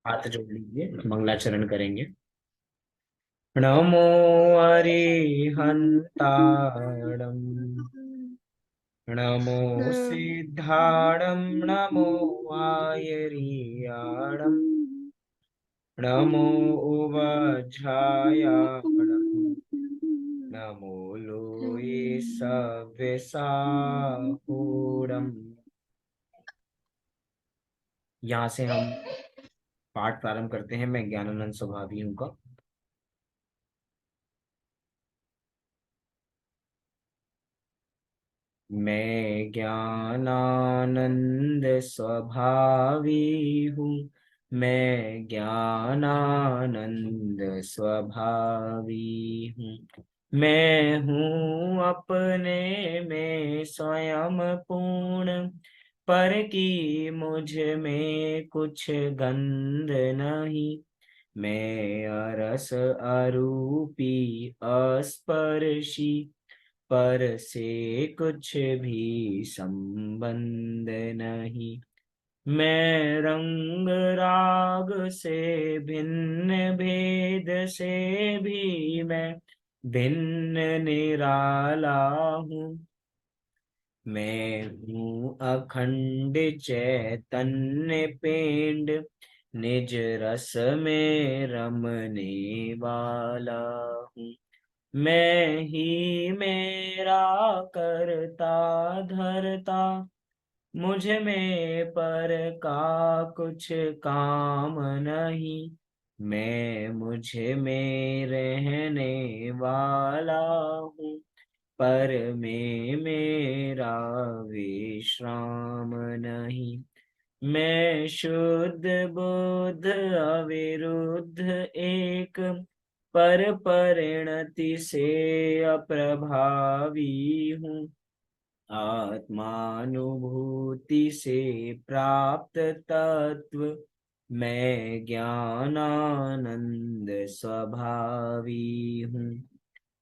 हाथ जोड़ लीजिए, मंगलाचरण करेंगे। नमो अरिहंताणं, नमो सिद्धाणं, नमो वायरियाणं, नमो उवझायाणं, नमो लोये सव्यसाहूणम्। यहाँ से हम पाठ प्रारंभ करते हैं। मैं ज्ञानानंद स्वभावी हूँ का। मैं ज्ञानानंद स्वभावी हूँ, मैं ज्ञानानंद स्वभावी हूँ। मैं हूँ अपने में स्वयं पूर्ण, पर की मुझ में कुछ गंध नहीं। मैं अरस अरूपी अस्पर्शी, पर से कुछ भी संबंध नहीं। मैं रंग राग से भिन्न, भेद से भी मैं भिन्न निराला हूँ। मैं हूँ अखंड चैतन्य पिंड, निज रस में रमने वाला हूँ। मैं ही मेरा करता धरता, मुझ में पर का कुछ काम नहीं। मैं मुझ में रहने वाला हूँ, पर में मेरा विश्राम नहीं। मैं शुद्ध बुद्ध अविरुद्ध एक, पर परिणति से अप्रभावी हूँ। आत्मानुभूति से प्राप्त तत्व, मैं ज्ञानानंद स्वभावी हूँ।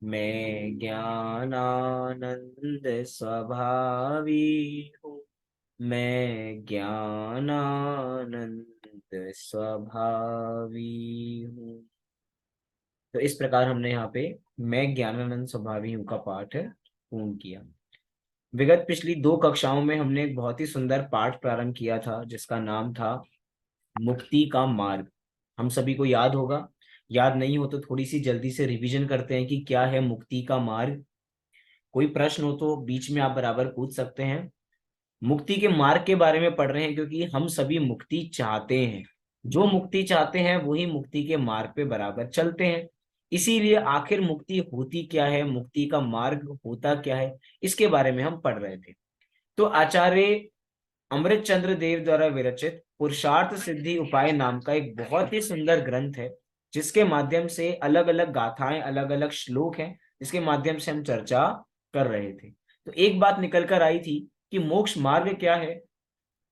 मैं ज्ञानानंद स्वभावी हूँ, मैं ज्ञानानंद स्वभावी हूँ। तो इस प्रकार हमने यहाँ पे मैं ज्ञानानंद स्वभावी हूँ का पाठ पूर्ण किया। विगत पिछली 2 कक्षाओं में हमने एक बहुत ही सुंदर पाठ प्रारंभ किया था जिसका नाम था मुक्ति का मार्ग। हम सभी को याद होगा। याद नहीं हो तो थोड़ी सी जल्दी से रिवीजन करते हैं कि क्या है मुक्ति का मार्ग। कोई प्रश्न हो तो बीच में आप बराबर पूछ सकते हैं। मुक्ति के मार्ग के बारे में पढ़ रहे हैं क्योंकि हम सभी मुक्ति चाहते हैं। जो मुक्ति चाहते हैं वही मुक्ति के मार्ग पे बराबर चलते हैं। इसीलिए आखिर मुक्ति होती क्या है, मुक्ति का मार्ग होता क्या है, इसके बारे में हम पढ़ रहे थे। तो आचार्य अमृत चंद्र देव द्वारा विरचित पुरुषार्थ सिद्धि उपाय नाम का एक बहुत ही सुंदर ग्रंथ है, जिसके माध्यम से अलग अलग गाथाएं, अलग अलग श्लोक हैं, जिसके माध्यम से हम चर्चा कर रहे थे। तो एक बात निकल कर आई थी कि मोक्ष मार्ग क्या है।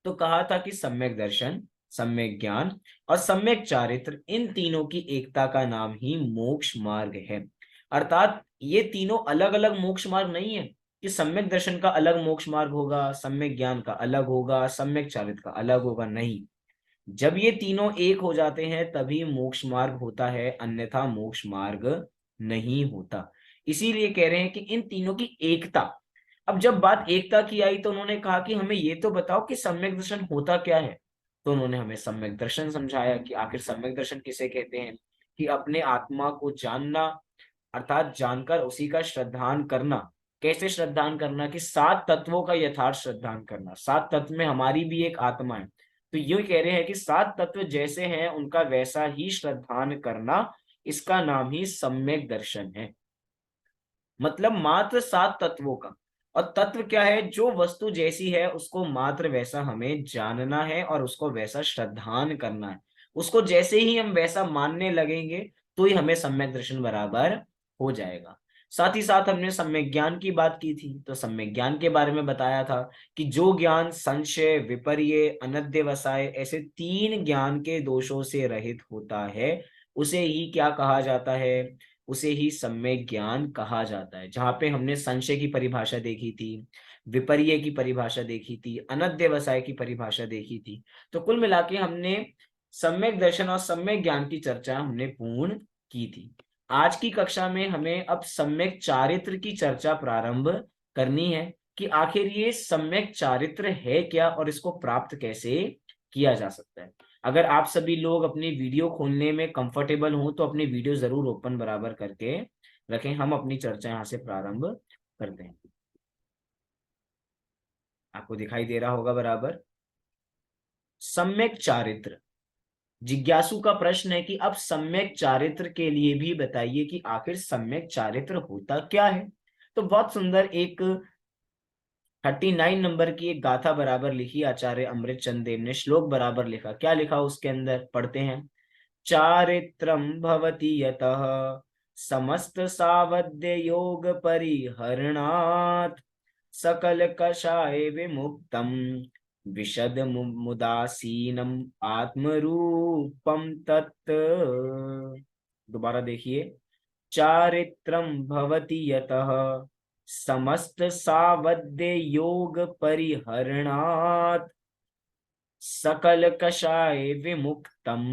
तो कहा था कि सम्यक दर्शन, सम्यक ज्ञान और सम्यक चारित्र, इन तीनों की एकता का नाम ही मोक्ष मार्ग है। अर्थात ये तीनों अलग अलग मोक्ष मार्ग नहीं है कि सम्यक दर्शन का अलग मोक्ष मार्ग होगा, सम्यक ज्ञान का अलग होगा, सम्यक चारित्र का अलग होगा, नहीं। जब ये तीनों एक हो जाते हैं तभी मोक्ष मार्ग होता है, अन्यथा मोक्ष मार्ग नहीं होता। इसीलिए कह रहे हैं कि इन तीनों की एकता। अब जब बात एकता की आई तो उन्होंने कहा कि हमें ये तो बताओ कि सम्यक दर्शन होता क्या है। तो उन्होंने हमें सम्यक दर्शन समझाया कि आखिर सम्यक दर्शन किसे कहते हैं। कि अपने आत्मा को जानना, अर्थात जानकर उसी का श्रद्धान करना। कैसे श्रद्धान करना कि 7 तत्वों का यथार्थ श्रद्धान करना। 7 तत्व में हमारी भी एक आत्मा है। तो यूं कह रहे हैं कि 7 तत्व जैसे हैं उनका वैसा ही श्रद्धान करना, इसका नाम ही सम्यक दर्शन है। मतलब मात्र 7 तत्वों का। और तत्व क्या है, जो वस्तु जैसी है उसको मात्र वैसा हमें जानना है और उसको वैसा श्रद्धान करना है। उसको जैसे ही हम वैसा मानने लगेंगे तो ही हमें सम्यक दर्शन बराबर हो जाएगा। साथ ही साथ हमने सम्यक ज्ञान की बात की थी। तो सम्यक ज्ञान के बारे में बताया था कि जो ज्ञान संशय, विपर्य, अनध्यवसाय, ऐसे 3 ज्ञान के दोषों से रहित होता है, उसे ही क्या कहा जाता है, उसे ही सम्यक ज्ञान कहा जाता है। जहां पे हमने संशय की परिभाषा देखी थी, विपर्य की परिभाषा देखी थी, अनध्यवसाय की परिभाषा देखी थी। तो कुल मिला के हमने सम्यक दर्शन और सम्यक ज्ञान की चर्चा हमने पूर्ण की थी। आज की कक्षा में हमें अब सम्यक चारित्र की चर्चा प्रारंभ करनी है कि आखिर ये सम्यक चारित्र है क्या और इसको प्राप्त कैसे किया जा सकता है। अगर आप सभी लोग अपनी वीडियो खोलने में कंफर्टेबल हों तो अपनी वीडियो जरूर ओपन बराबर करके रखें। हम अपनी चर्चा यहाँ से प्रारंभ करते हैं। आपको दिखाई दे रहा होगा बराबर। सम्यक चारित्र। जिज्ञासु का प्रश्न है कि अब सम्यक चारित्र के लिए भी बताइए कि आखिर सम्यक चारित्र होता क्या है। तो बहुत सुंदर एक 39 नंबर की एक गाथा बराबर लिखी आचार्य अमृत चंद देव ने। श्लोक बराबर लिखा। क्या लिखा उसके अंदर, पढ़ते हैं। चारित्रम भवति यतः समस्त सावध्य योग परिहरणात् सकल कषाय विमुक्तम विशद मुदासीनम आत्मरूपम तत्। दोबारा देखिए। चारित्रम भवति यतः समस्त सावध्य योग परिहरणात् सकल कषाय विमुक्तम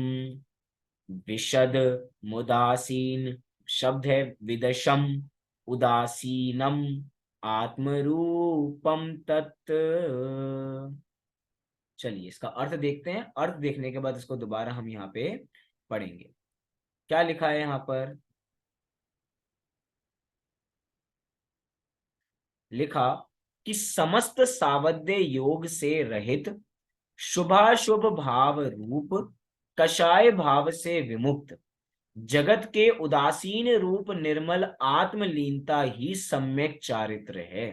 विशद मुदासीन, शब्द है विदशम, उदासीनम आत्मरूपम तत्। चलिए इसका अर्थ देखते हैं। अर्थ देखने के बाद इसको दोबारा हम यहाँ पे पढ़ेंगे। क्या लिखा है यहाँ पर, लिखा कि समस्त सावध्य योग से रहित शुभाशुभ भाव रूप कषाय भाव से विमुक्त जगत के उदासीन रूप निर्मल आत्मलीनता ही सम्यक चारित्र है।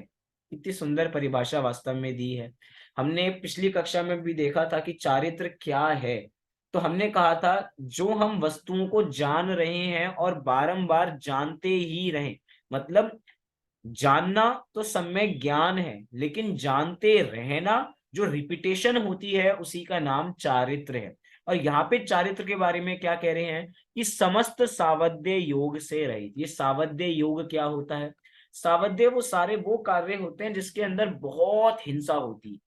कितनी सुंदर परिभाषा वास्तव में दी है। हमने पिछली कक्षा में भी देखा था कि चारित्र क्या है। तो हमने कहा था जो हम वस्तुओं को जान रहे हैं और बारंबार जानते ही रहें, मतलब जानना तो सम्यक ज्ञान है, लेकिन जानते रहना जो रिपीटेशन होती है उसी का नाम चारित्र है। और यहाँ पे चारित्र के बारे में क्या कह रहे हैं कि समस्त सावध्य योग से रहित। ये सावध्य योग क्या होता है? सावध्य वो सारे वो कार्य होते हैं जिसके अंदर बहुत हिंसा होती है।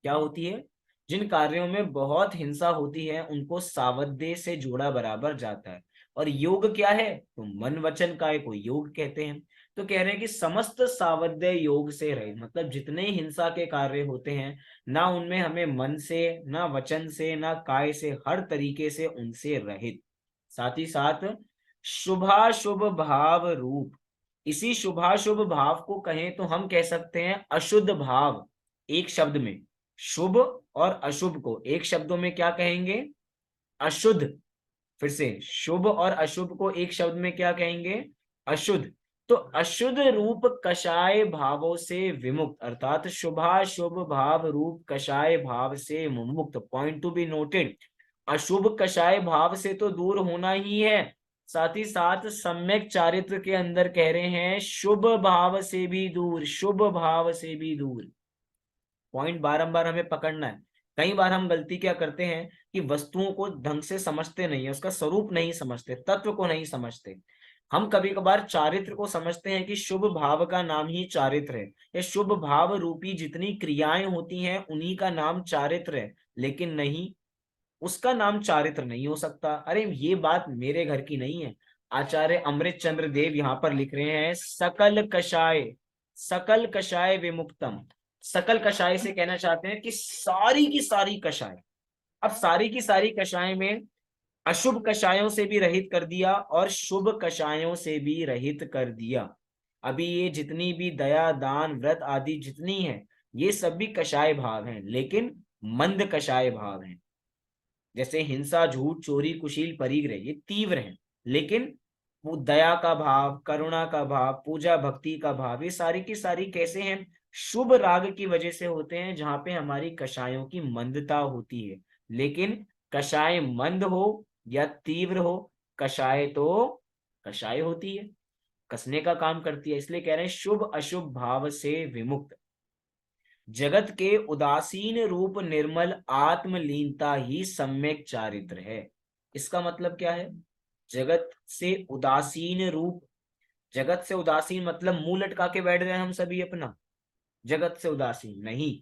क्या होती है? जिन कार्यों में बहुत हिंसा होती है उनको सावध्य से जोड़ा बराबर जाता है। और योग क्या है? तो मन वचन काय को योग कहते हैं। तो कह रहे हैं कि समस्त सावध्य योग से रहित, मतलब जितने हिंसा के कार्य होते हैं ना उनमें हमें मन से, ना वचन से, ना काय से, हर तरीके से उनसे रहित। साथ ही साथ शुभाशुभ भाव रूप, इसी शुभाशुभ भाव को कहें तो हम कह सकते हैं अशुद्ध भाव। एक शब्द में शुभ और अशुभ को एक शब्दों में क्या कहेंगे? अशुद्ध। फिर से, शुभ और अशुभ को एक शब्द में क्या कहेंगे? अशुद्ध। तो अशुद्ध रूप कषाय भावों से विमुक्त, अर्थात शुभाशुभ भाव रूप कषाय भाव से मुक्त। पॉइंट टू बी नोटेड, अशुभ कषाय भाव से तो दूर होना ही है, साथ ही साथ सम्यक चारित्र के अंदर कह रहे हैं शुभ भाव से भी दूर, शुभ भाव से भी दूर। पॉइंट बारंबार हमें पकड़ना है। कई बार हम गलती क्या करते हैं कि वस्तुओं को ढंग से समझते नहीं है, उसका स्वरूप नहीं समझते, तत्व को नहीं समझते। हम कभी कभार चारित्र को समझते हैं कि शुभ भाव का नाम ही चारित्र है, या शुभ भाव रूपी जितनी क्रियाएं होती हैं उन्हीं का नाम चारित्र है। लेकिन नहीं, उसका नाम चारित्र नहीं हो सकता। अरे ये बात मेरे घर की नहीं है। आचार्य अमृत चंद्र देव यहाँ पर लिख रहे हैं सकल कषाय, सकल कषाय विमुक्तम। सकल कषाय से कहना चाहते हैं कि सारी की सारी कषाय। अब सारी की सारी कषाय में अशुभ कषायों से भी रहित कर दिया और शुभ कषायों से भी रहित कर दिया। अभी ये जितनी भी दया दान व्रत आदि जितनी है ये सब भी कषाय भाव हैं, लेकिन मंद कषाय भाव हैं। जैसे हिंसा, झूठ, चोरी, कुशील, परिग्रह, ये तीव्र हैं। लेकिन वो दया का भाव, करुणा का भाव, पूजा भक्ति का भाव, ये सारी की सारी कैसे हैं? शुभ राग की वजह से होते हैं, जहां पे हमारी कषायों की मंदता होती है। लेकिन कषाय मंद हो या तीव्र हो, कषाय तो कषाय होती है, कसने का काम करती है। इसलिए कह रहे हैं शुभ अशुभ भाव से विमुक्त जगत के उदासीन रूप निर्मल आत्मलीनता ही सम्यक चारित्र है। इसका मतलब क्या है? जगत से उदासीन रूप, जगत से उदासीन मतलब मुंह लटका के बैठ गए हम सभी अपना, जगत से उदासीन नहीं।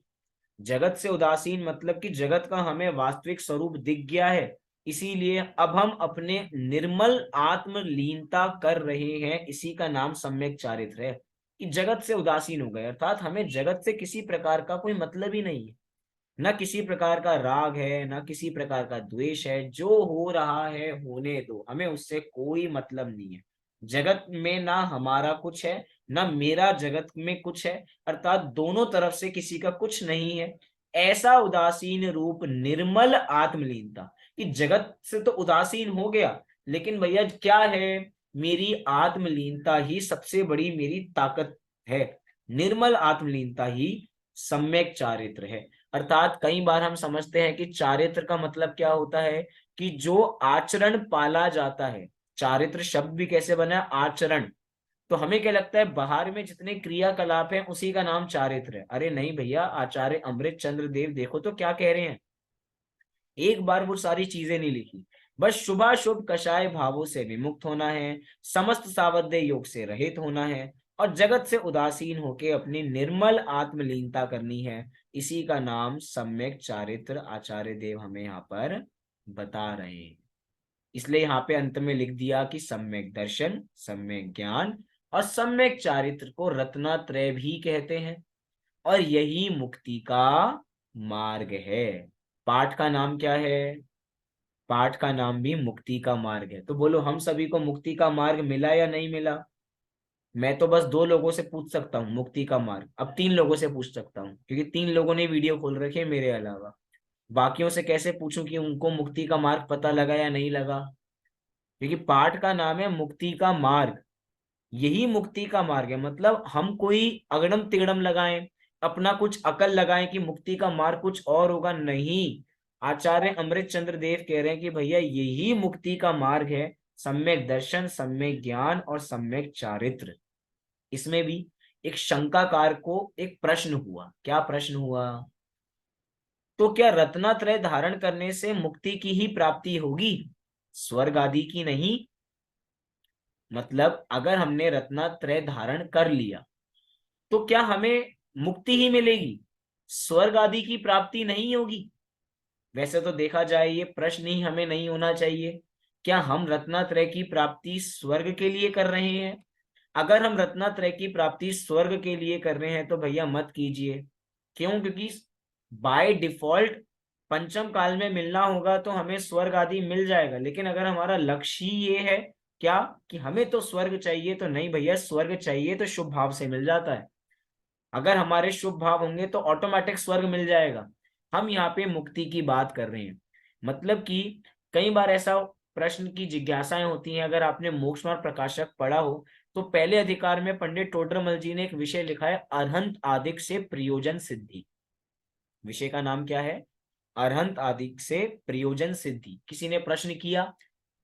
जगत से उदासीन मतलब कि जगत का हमें वास्तविक स्वरूप दिख गया है, इसीलिए अब हम अपने निर्मल आत्मलीनता कर रहे हैं, इसी का नाम सम्यक चारित्र है। कि जगत से उदासीन हो गए, अर्थात हमें जगत से किसी प्रकार का कोई मतलब ही नहीं है, ना किसी प्रकार का राग है, ना किसी प्रकार का द्वेष है। जो हो रहा है होने दो, हमें उससे कोई मतलब नहीं है। जगत में ना हमारा कुछ है, ना मेरा जगत में कुछ है, अर्थात दोनों तरफ से किसी का कुछ नहीं है। ऐसा उदासीन रूप निर्मल आत्मलीनता, कि जगत से तो उदासीन हो गया, लेकिन भैया क्या है, मेरी आत्मलीनता ही सबसे बड़ी मेरी ताकत है। निर्मल आत्मलीनता ही सम्यक चारित्र है। अर्थात कई बार हम समझते हैं कि चारित्र का मतलब क्या होता है, कि जो आचरण पाला जाता है। चारित्र शब्द भी कैसे बना है, आचरण। तो हमें क्या लगता है, बाहर में जितने क्रियाकलाप हैं उसी का नाम चारित्र है। अरे नहीं भैया, आचार्य अमृत चंद्र देव देखो तो क्या कह रहे हैं। एक बार वो सारी चीजें नहीं लिखी, बस शुभाशुभ कषाय भावों से विमुक्त होना है, समस्त सावध्य योग से रहित होना है, और जगत से उदासीन होके अपनी निर्मल आत्मलीनता करनी है। इसी का नाम सम्यक चारित्र आचार्य देव हमें यहाँ पर बता रहे हैं। इसलिए यहाँ पे अंत में लिख दिया कि सम्यक दर्शन, सम्यक ज्ञान और सम्यक चारित्र को रत्नात्रय भी कहते हैं, और यही मुक्ति का मार्ग है। पाठ का नाम क्या है, पाठ का नाम भी मुक्ति का मार्ग है। तो बोलो, हम सभी को मुक्ति का मार्ग मिला या नहीं मिला। मैं तो बस दो लोगों से पूछ सकता हूँ मुक्ति का मार्ग, अब तीन लोगों से पूछ सकता हूँ, क्योंकि तीन लोगों ने वीडियो खोल रखे हैं मेरे अलावा। बाकियों से कैसे पूछूं कि उनको मुक्ति का मार्ग पता लगा या नहीं लगा। क्योंकि पाठ का नाम है मुक्ति का मार्ग, यही मुक्ति का मार्ग है। मतलब हम कोई अगड़म तिगड़म लगाएं, अपना कुछ अकल लगाएं कि मुक्ति का मार्ग कुछ और होगा, नहीं। आचार्य अमृत चंद्र देव कह रहे हैं कि भैया यही मुक्ति का मार्ग है। सम्यक दर्शन, सम्यक ज्ञान और सम्यक चारित्र। इसमें भी एक शंकाकार को एक प्रश्न हुआ। क्या प्रश्न हुआ, तो क्या रत्नात्रय धारण करने से मुक्ति की ही प्राप्ति होगी, स्वर्ग आदि की नहीं। मतलब अगर हमने रत्नात्रय धारण कर लिया तो क्या हमें मुक्ति ही मिलेगी, स्वर्ग आदि की प्राप्ति नहीं होगी। वैसे तो देखा जाए ये प्रश्न ही हमें नहीं होना चाहिए। क्या हम रत्नात्रय की प्राप्ति स्वर्ग के लिए कर रहे हैं। अगर हम रत्नात्रय की प्राप्ति स्वर्ग के लिए कर रहे हैं तो भैया मत कीजिए। क्यों, क्योंकि बाय डिफॉल्ट पंचम काल में मिलना होगा तो हमें स्वर्ग आदि मिल जाएगा, लेकिन अगर हमारा लक्ष्य ही ये है क्या, कि हमें तो स्वर्ग चाहिए, तो नहीं भैया, स्वर्ग चाहिए तो शुभ भाव से मिल जाता है। अगर हमारे शुभ भाव होंगे तो ऑटोमेटिक स्वर्ग मिल जाएगा। हम यहाँ पे मुक्ति की बात कर रहे हैं। मतलब कि कई बार ऐसा प्रश्न की जिज्ञासाएं होती हैं। अगर आपने मोक्ष मार्ग प्रकाशक पढ़ा हो तो पहले अधिकार में पंडित टोडरमल जी ने एक विषय लिखा है, अरहंत आदिक से प्रयोजन सिद्धि। विषय का नाम क्या है, अरहंत आदिक से प्रयोजन सिद्धि। किसी ने प्रश्न किया,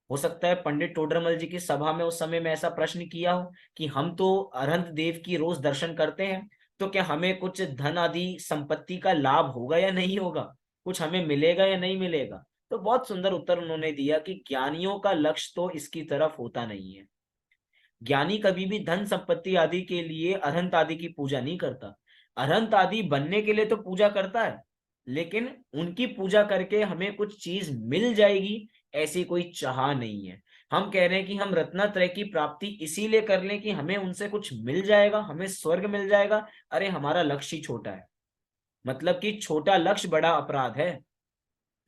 हो सकता है पंडित टोडरमल जी की सभा में उस समय में ऐसा प्रश्न किया हो कि हम तो अरहंत देव की रोज दर्शन करते हैं, तो क्या हमें कुछ धन आदि संपत्ति का लाभ होगा या नहीं होगा, कुछ हमें मिलेगा या नहीं मिलेगा। तो बहुत सुंदर उत्तर उन्होंने दिया कि ज्ञानियों का लक्ष्य तो इसकी तरफ होता नहीं है। ज्ञानी कभी भी धन संपत्ति आदि के लिए अरहंत आदि की पूजा नहीं करता। अरहंत आदि बनने के लिए तो पूजा करता है, लेकिन उनकी पूजा करके हमें कुछ चीज मिल जाएगी ऐसी कोई चाह नहीं है। हम कह रहे हैं कि हम रत्नात्रय की प्राप्ति इसीलिए कर लें कि हमें उनसे कुछ मिल जाएगा, हमें स्वर्ग मिल जाएगा। अरे हमारा लक्ष्य ही छोटा है। मतलब कि छोटा लक्ष्य बड़ा अपराध है।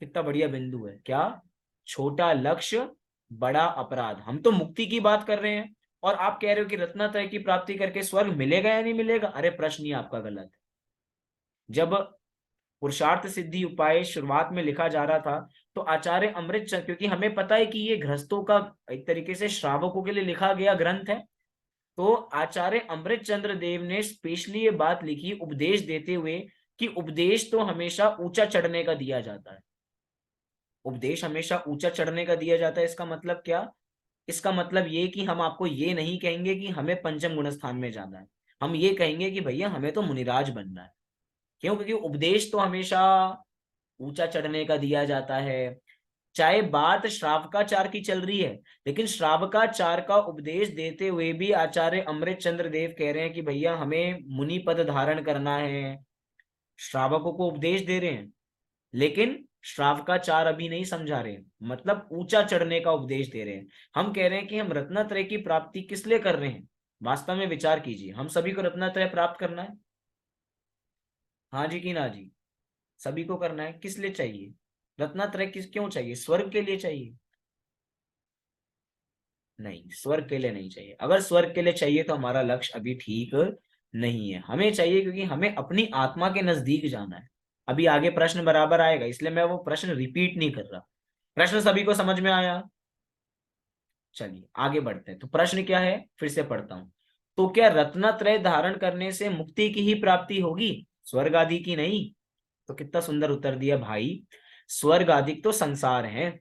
कितना बढ़िया बिंदु है क्या, छोटा लक्ष्य बड़ा अपराध। हम तो मुक्ति की बात कर रहे हैं और आप कह रहे हो कि रत्नात्रय की प्राप्ति करके स्वर्ग मिलेगा या नहीं मिलेगा। अरे प्रश्न ही आपका गलत है। जब पुरुषार्थ सिद्धि उपाय शुरुआत में लिखा जा रहा था तो आचार्य अमृतचंद, क्योंकि हमें पता है कि ये गृहस्थों का एक तरीके से श्रावकों के लिए लिखा गया ग्रंथ है, तो आचार्य अमृत चंद्र देव ने स्पेशली ये बात लिखी उपदेश देते हुए कि उपदेश तो हमेशा ऊंचा चढ़ने का दिया जाता है। उपदेश हमेशा ऊंचा चढ़ने का दिया जाता है। इसका मतलब क्या, इसका मतलब ये कि हम आपको ये नहीं कहेंगे कि हमें पंचम गुण स्थान में जाना है। हम ये कहेंगे कि भैया हमें तो मुनिराज बनना है। क्यों, क्योंकि उपदेश तो हमेशा ऊंचा चढ़ने का दिया जाता है। चाहे बात श्रावकाचार की चल रही है, लेकिन श्रावकाचार का उपदेश देते हुए भी आचार्य अमृत चंद्र देव कह रहे हैं कि भैया हमें मुनि पद धारण करना है। श्रावकों को उपदेश दे रहे हैं, लेकिन श्रावकाचार अभी नहीं समझा रहे हैं, मतलब ऊंचा चढ़ने का उपदेश दे रहे हैं। हम कह रहे हैं कि हम रत्नत्रय की प्राप्ति किस लिए कर रहे हैं। वास्तव में विचार कीजिए, हम सभी को रत्नत्रय प्राप्त करना है, हाँ जी कि ना जी? सभी को करना है, किस लिए चाहिए रत्नत्रय? किस क्यों चाहिए? स्वर्ग के लिए चाहिए? नहीं, स्वर्ग के लिए नहीं चाहिए। अगर स्वर्ग के लिए चाहिए तो हमारा लक्ष्य अभी ठीक नहीं है। हमें चाहिए क्योंकि हमें अपनी आत्मा के नजदीक जाना है। अभी आगे प्रश्न बराबर आएगा, इसलिए मैं वो प्रश्न रिपीट नहीं कर रहा। प्रश्न सभी को समझ में आया? चलिए आगे बढ़ते हैं। तो प्रश्न क्या है, फिर से पढ़ता हूं। तो क्या रत्नत्रय धारण करने से मुक्ति की ही प्राप्ति होगी, स्वर्ग आदि की नहीं? तो कितना सुंदर उत्तर दिया भाई। स्वर्ग आदि तो संसार है,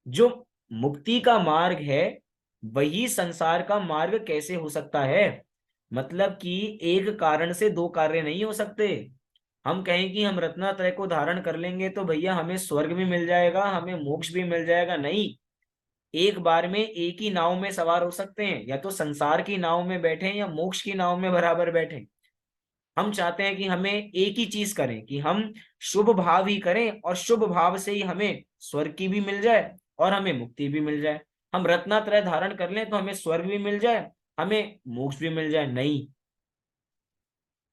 जो मुक्ति का मार्ग है वही संसार का मार्ग कैसे हो सकता है? मतलब कि एक कारण से दो कार्य नहीं हो सकते। हम कहें कि हम रत्नत्रय को धारण कर लेंगे तो भैया हमें स्वर्ग भी मिल जाएगा, हमें मोक्ष भी मिल जाएगा, नहीं। एक बार में एक ही नाव में सवार हो सकते हैं, या तो संसार की नाव में बैठे या मोक्ष की नाव में बराबर बैठे। हम चाहते हैं कि हमें एक ही चीज करें, कि हम शुभ भाव ही करें और शुभ भाव से ही हमें स्वर्ग की भी मिल जाए और हमें मुक्ति भी मिल जाए। हम रत्नत्रय धारण कर लें तो हमें स्वर्ग भी मिल जाए, हमें मोक्ष भी मिल जाए, नहीं।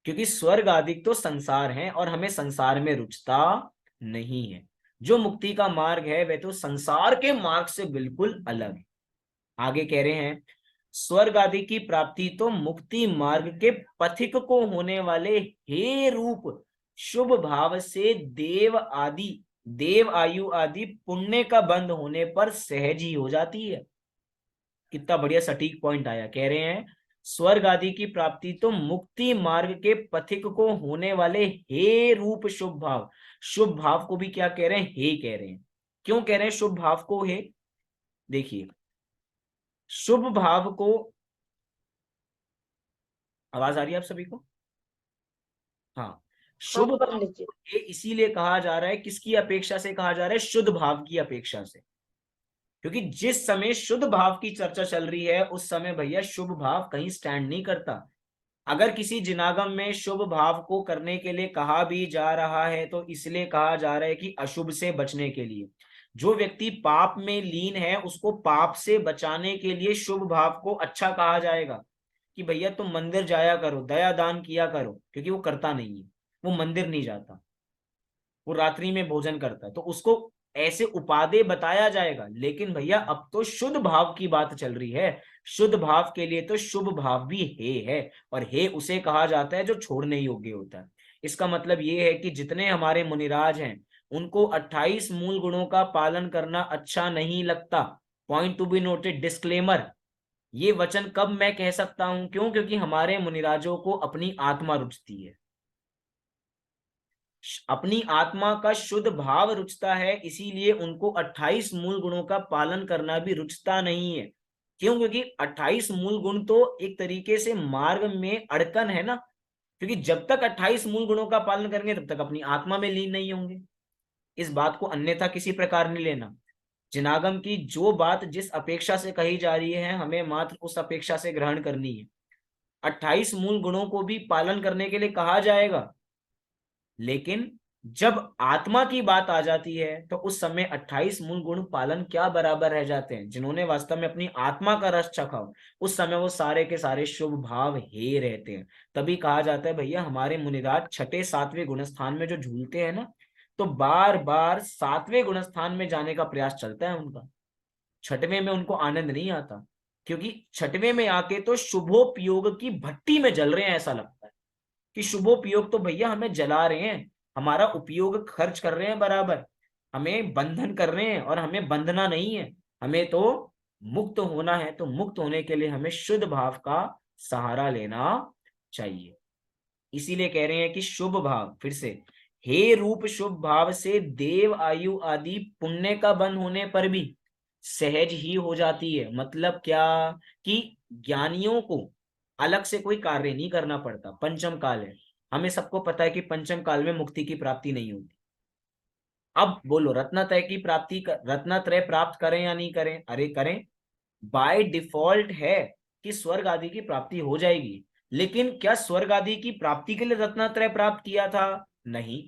क्योंकि स्वर्ग आदि तो संसार है और हमें संसार में रुचता नहीं है। जो मुक्ति का मार्ग है वह तो संसार के मार्ग से बिल्कुल अलग है। आगे कह रहे हैं, स्वर्ग आदि की प्राप्ति तो मुक्ति मार्ग के पथिक को होने वाले हे रूप शुभ भाव से देव आयु आदि पुण्य का बंध होने पर सहज ही हो जाती है। कितना बढ़िया सटीक पॉइंट आया। कह रहे हैं स्वर्ग आदि की प्राप्ति तो मुक्ति मार्ग के पथिक को होने वाले हे रूप शुभ भाव, शुभ भाव को भी क्या कह रहे हैं, हे कह रहे हैं। क्यों कह रहे हैं शुभ भाव को हे? देखिए, शुभ भाव को, आवाज आ रही है आप सभी को? हाँ। हाँ शुभ भाव पंडित जी। को हे इसीलिए कहा जा रहा है, किसकी अपेक्षा से कहा जा रहा है? शुद्ध भाव की अपेक्षा से। क्योंकि जिस समय शुद्ध भाव की चर्चा चल रही है उस समय भैया शुभ भाव कहीं स्टैंड नहीं करता। अगर किसी जिनागम में शुभ भाव को करने के लिए कहा भी जा रहा है तो इसलिए कहा जा रहा है कि अशुभ से बचने के लिए। जो व्यक्ति पाप में लीन है उसको पाप से बचाने के लिए शुभ भाव को अच्छा कहा जाएगा, कि भैया तुम मंदिर जाया करो, दया दान किया करो। क्योंकि वो करता नहीं है, वो मंदिर नहीं जाता, वो रात्रि में भोजन करता है, तो उसको ऐसे उपादेय बताया जाएगा। लेकिन भैया अब तो शुद्ध भाव की बात चल रही है। शुद्ध भाव के लिए तो शुभ भाव भी हे है, और हे उसे कहा जाता है जो छोड़ने योग्य होता है। इसका मतलब ये है कि जितने हमारे मुनिराज हैं उनको 28 मूल गुणों का पालन करना अच्छा नहीं लगता। Point to be noted, disclaimer. ये वचन कब मैं कह सकता हूं, क्यों? क्योंकि हमारे मुनिराजों को अपनी आत्मा रुचती है, अपनी आत्मा का शुद्ध भाव रुचता है, इसीलिए उनको 28 मूल गुणों का पालन करना भी रुचता नहीं है। क्यों? क्योंकि 28 मूल गुण तो एक तरीके से मार्ग में अड़कन है ना। क्योंकि जब तक 28 मूल गुणों का पालन करेंगे तब तक अपनी आत्मा में लीन नहीं होंगे। इस बात को अन्यथा किसी प्रकार नहीं लेना। जिनागम की जो बात जिस अपेक्षा से कही जा रही है हमें मात्र उस अपेक्षा से ग्रहण करनी है। 28 मूल गुणों को भी पालन करने के लिए कहा जाएगा, लेकिन जब आत्मा की बात आ जाती है तो उस समय 28 मूल गुण पालन क्या बराबर रह जाते हैं। जिन्होंने वास्तव में अपनी आत्मा का रस चखा उस समय वो सारे के सारे शुभ भाव हे रहते हैं। तभी कहा जाता है भैया हमारे मुनिराज छठे सातवें गुण स्थान में जो झूलते हैं ना, तो बार बार सातवें गुण स्थान में जाने का प्रयास चलता है उनका। छठवें में उनको आनंद नहीं आता, क्योंकि छठवें में आके तो शुभोपयोग की भट्टी में जल रहे हैं। ऐसा लगता है कि शुभोपयोग तो भैया हमें जला रहे हैं, हमारा उपयोग खर्च कर रहे हैं बराबर, हमें बंधन कर रहे हैं और हमें बंधना नहीं है। हमें तो मुक्त होना है, तो मुक्त होने के लिए हमें शुद्ध भाव का सहारा लेना चाहिए। इसीलिए कह रहे हैं कि शुभ भाव, फिर से, हे रूप शुभ भाव से देव आयु आदि पुण्य का बंध होने पर भी सहज ही हो जाती है। मतलब क्या? कि ज्ञानियों को अलग से कोई कार्य नहीं करना पड़ता। पंचम काल है, हमें सबको पता है कि पंचम काल में मुक्ति की प्राप्ति नहीं होती। अब बोलो, रत्नत्रय की प्राप्ति, रत्नत्रय प्राप्त करें या नहीं करें? अरे करें। बाय डिफॉल्ट है कि स्वर्ग आदि की प्राप्ति हो जाएगी, लेकिन क्या स्वर्ग आदि की प्राप्ति के लिए रत्नत्रय प्राप्त किया था? नहीं,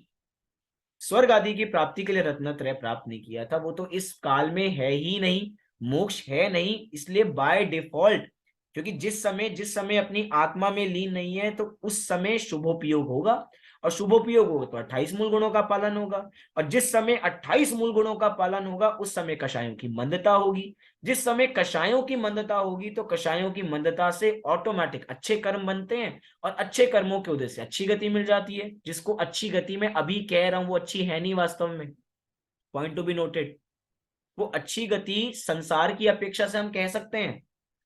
स्वर्ग आदि की प्राप्ति के लिए रत्नत्रय प्राप्त नहीं किया था, वो तो इस काल में है ही नहीं, मोक्ष है नहीं, इसलिए बाय डिफॉल्ट, क्योंकि जिस समय अपनी आत्मा में लीन नहीं है तो उस समय शुभोपयोग होगा, और शुभोपयोग होगा तो 28 मूल गुणों का पालन होगा, और जिस समय 28 मूल गुणों का पालन होगा उस समय कषायों की मंदता होगी, जिस समय कषायों की मंदता होगी तो कषायों की मंदता से ऑटोमेटिक अच्छे कर्म बनते हैं, और अच्छे कर्मों के उदय से अच्छी गति मिल जाती है, जिसको अच्छी गति में अभी कह रहा हूं वो अच्छी है नहीं वास्तव में, पॉइंट टू बी नोटेड। वो अच्छी गति संसार की अपेक्षा से हम कह सकते हैं,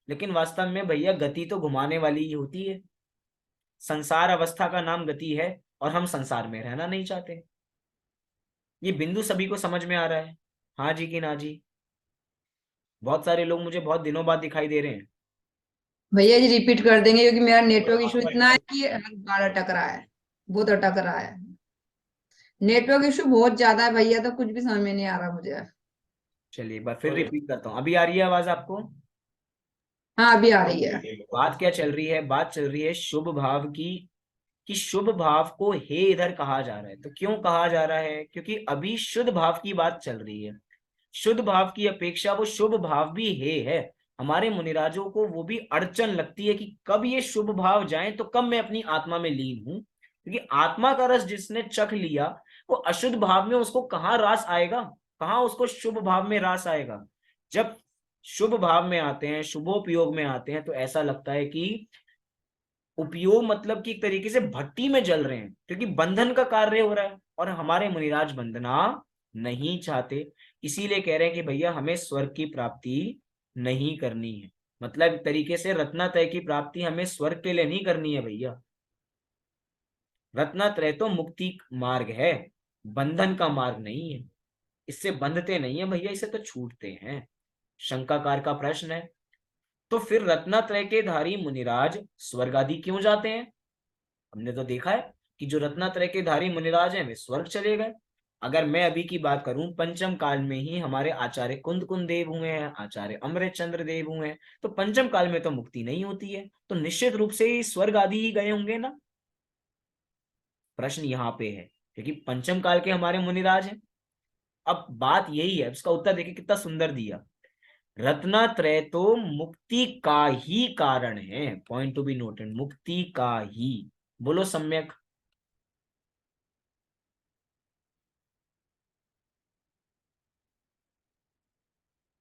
लेकिन वास्तव में भैया गति तो घुमाने वाली ही होती है। संसार अवस्था का नाम गति है, और हम संसार में रहना नहीं चाहते। ये बिंदु सभी को समझ में आ रहा है? हाँ जी कि ना जी? बहुत सारे लोग मुझे बहुत दिनों बाद दिखाई दे रहे हैं। भैया जी रिपीट कर देंगे क्योंकि मेरा नेटवर्क इशू इतना है कि हर बार अटक रहा है, बहुत अटक रहा है। नेटवर्क इशू बहुत ज्यादा है भैया, तो कुछ भी समझ में नहीं आ रहा मुझे। चलिए एक बार फिर रिपीट करता हूँ, अभी आ रही है आवाज आपको? हाँ अभी आ रही है। बात क्या चल रही है? बात चल रही है शुभ भाव की, कि शुभ भाव को हे इधर कहा जा रहा है। तो क्यों कहा जा रहा है? क्योंकि अभी शुद्ध भाव की बात चल रही है। शुद्ध भाव की अपेक्षा वो शुभ भाव भी हे है। हमारे मुनिराजों को वो भी अड़चन लगती है कि कब ये शुभ भाव जाए तो कब मैं अपनी आत्मा में लीन हूं, क्योंकि आत्मा का रस जिसने चख लिया वो अशुद्ध भाव में उसको कहाँ रास आएगा, कहाँ उसको शुभ भाव में रास आएगा। जब शुभ भाव में आते हैं, शुभोपयोग में आते हैं, तो ऐसा लगता है कि उपयोग मतलब कि एक तरीके से भट्टी में जल रहे हैं, क्योंकि बंधन का कार्य हो रहा है, और हमारे मुनिराज बंधना नहीं चाहते। इसीलिए कह रहे हैं कि भैया हमें स्वर्ग की प्राप्ति नहीं करनी है, मतलब एक तरीके से रत्नात्रय की प्राप्ति हमें स्वर्ग के लिए नहीं करनी है भैया। रत्नात्रय तो मुक्ति मार्ग है, बंधन का मार्ग नहीं है। इससे बंधते नहीं है भैया, इसे तो छूटते हैं। शंकाकार का प्रश्न है, तो फिर रत्नात्रय के धारी मुनिराज स्वर्ग आदि क्यों जाते हैं? हमने तो देखा है कि जो रत्नात्रय के धारी मुनिराज हैं वे स्वर्ग चले गए। अगर मैं अभी की बात करूं, पंचम काल में ही हमारे आचार्य कुंद कुंद देव हुए हैं, आचार्य अमृत चंद्र देव हुए हैं, तो पंचम काल में तो मुक्ति नहीं होती है, तो निश्चित रूप से ही स्वर्ग आदि ही गए होंगे ना। प्रश्न यहाँ पे है, क्योंकि पंचम काल के हमारे मुनिराज हैं। अब बात यही है, उसका उत्तर देखिए कितना सुंदर दिया। रत्नात्रय तो मुक्ति का ही कारण है, पॉइंट टू बी नोटेड, मुक्ति का ही। बोलो सम्यक।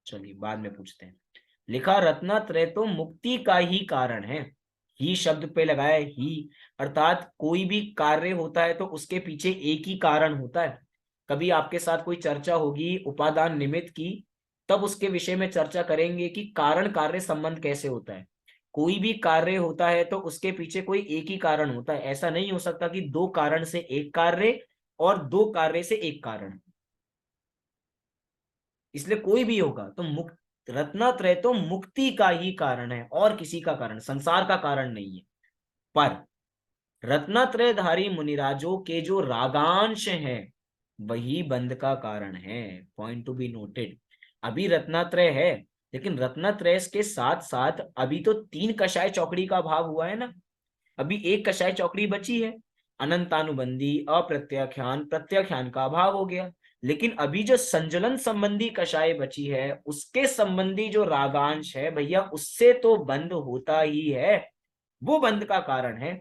चलिए बाद में पूछते हैं। लिखा रत्नात्रय तो मुक्ति का ही कारण है, ही शब्द पे लगाया ही, अर्थात कोई भी कार्य होता है तो उसके पीछे एक ही कारण होता है। कभी आपके साथ कोई चर्चा होगी उपादान निमित्त की, तब उसके विषय में चर्चा करेंगे कि कारण कार्य संबंध कैसे होता है। कोई भी कार्य होता है तो उसके पीछे कोई एक ही कारण होता है, ऐसा नहीं हो सकता कि दो कारण से एक कार्य और दो कार्य से एक कारण। इसलिए कोई भी होगा तो मुक्त रत्नात्रय तो मुक्ति का ही कारण है, और किसी का कारण, संसार का कारण नहीं है। पर रत्नात्रयधारी मुनिराजों के जो रागांश हैं वही बंध का कारण है, पॉइंट टू बी नोटेड। अभी रत्नात्रय है, लेकिन रत्नात्रय के साथ साथ अभी तो तीन कषाय चौकड़ी का भाव हुआ है ना। अभी एक कषाय चौकड़ी बची है, अनंतानुबंधी, अप्रत्याख्यान, प्रत्याख्यान का अभाव हो गया। लेकिन अभी जो संजलन संबंधी कषाय बची है उसके संबंधी जो रागांश है भैया, उससे तो बंद होता ही है, वो बंद का कारण है।